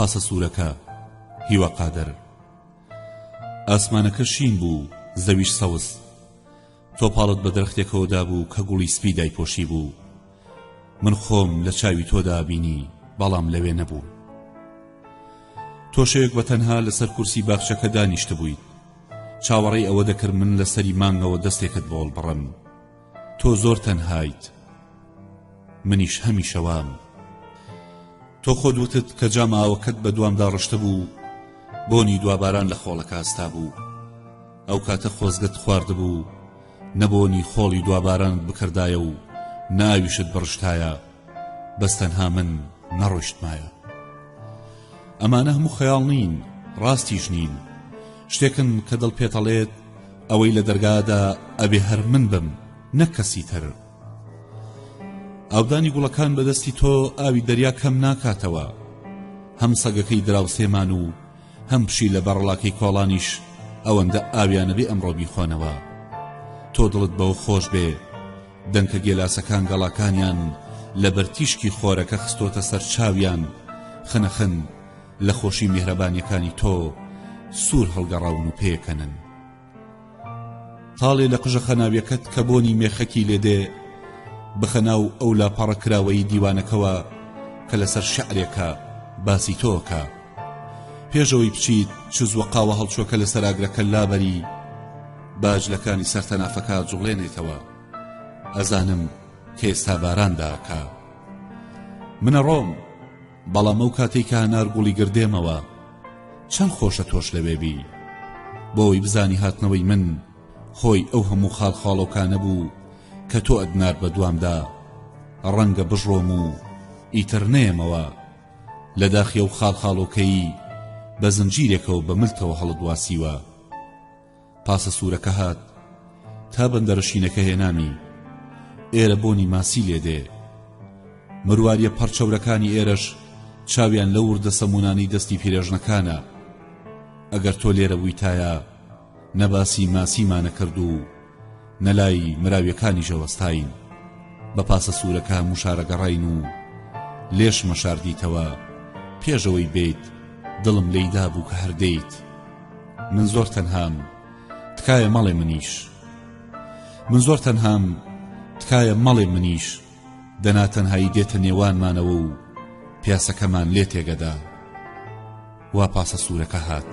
پاسە سوورەکە هیوە قادر. ئاسمانەکە شین بوو، زەویش سەوز. تۆپاڵت بە دەرەختێکەوەدا بوو کە گوڵی سپی دایپۆشی بوو. من خۆم لە چاوی تۆدا بینی، بەڵام لەوێ نەبوو. تۆ شەوێک بە تەنها لەسەر کورسی باخچەکە دانیشت بوویت. چاوەڕێی ئەوە دەکرد من لەسەری مانگەوە دەستێکت بۆڵ بڕم. تۆ زۆر تەنهایت، منیش هەمیشەوام. تۆ خۆت وتت کە جام ئاوەکەت بە دوامدا ڕشتە بوو، بۆنی دواباران لە خۆڵەکە ئاستا بوو. ئەو کاتە خۆزگەت خواردبوو، نەبۆنی خۆڵی دواباران بکردایە و ناویشت بڕشتایە، بەس تەنها من نەڕۆیشتمایە. ئەمانە هەموو خەیاڵ نین، ڕاستیش نین. شتێکن کە دڵ پێتەڵێت ئەوەی لە دەرگادا ئەبێ هەر من بم، نەک کەسی تر. ئاودانی گوڵەکان بەدەستی تۆ ئاوی دەریا کەم ناکاتەوە. هەم سەگەکەی دراوسێمان و هەم پشی لە بەڕڵاکەی کۆڵانیش ئەوەندە ئاویانە بێ ئەمڕۆ بیخۆنەوە. تۆ دڵت بەوە خۆش بێ دەنکە گێلاسەکان گەڵاکانیان لە بەرتیشکی خۆرەکە خستۆتە سەر چاویان، خنەخن لە خۆشی میهرەبانیەکانی تۆ سوور هەڵگەڕاون و پێکەنن. تاڵێ لە قژە خەناویەکەت کە بۆنی مێخەکی لێدێ بخەناو ئەو لاپەڕە کراوەی دیوانەکەوە کە لەسەر شەعرێکە باسی تۆکە. پێشەوەی بچیت چز وە قاوە هەڵچۆکە لەسەر ئاگرەکە لابەری باجلەکانی سەرتەنافەکە جوڵێنێتەوە. ئەزانم کە ئێستا باران داکا. منە ڕۆم، بەڵام ئەو کاتێک کە هەنار گوڵی گردێمەوە چەند خۆشە تۆش لەوێبی. بۆی بزانی هاتنەوەی من خۆی ئەو هەموو خاڵخاڵۆکانە بوو کە تۆ ئەدنار بە دوامدا. ڕەنگە بژڕۆم و ئیتر نێمەوە لە داخی ئەو خاڵخاڵۆکەی بە زنجیرێکەوە بە ملکەوە هەڵدواسیوە. پاسە سوورەکە هات تا بەندەرەشینەکە هێنامی. ئێرە بۆنی ماسی لێدێ. مرواریە پەرچەورەکانی ئێرەش چاویان لە وردە سەمونانی دەستی پیرێژنەکانە. ئەگەر تۆ لێرە بوویتایە نەباسی ماسیمانە کرد و نەلای مراویەکانی ژەوەستاین. بە پاسە سوورەکە هەموو شارەگەڕاین و لێش مەشاردیتەوە. پێشەوەی بێت دڵم لێیدا بوو کە هەردەیت. من زۆر تەنهام، تکایە مەڵێ منیش. من زۆر تەنهام، تکایە مەڵێ منیش. دەنا تەنهایی دێتە نێوانمانەوە و پیاسەکەمان لێ تێگەدا. وا پاسە سوورەکە هات.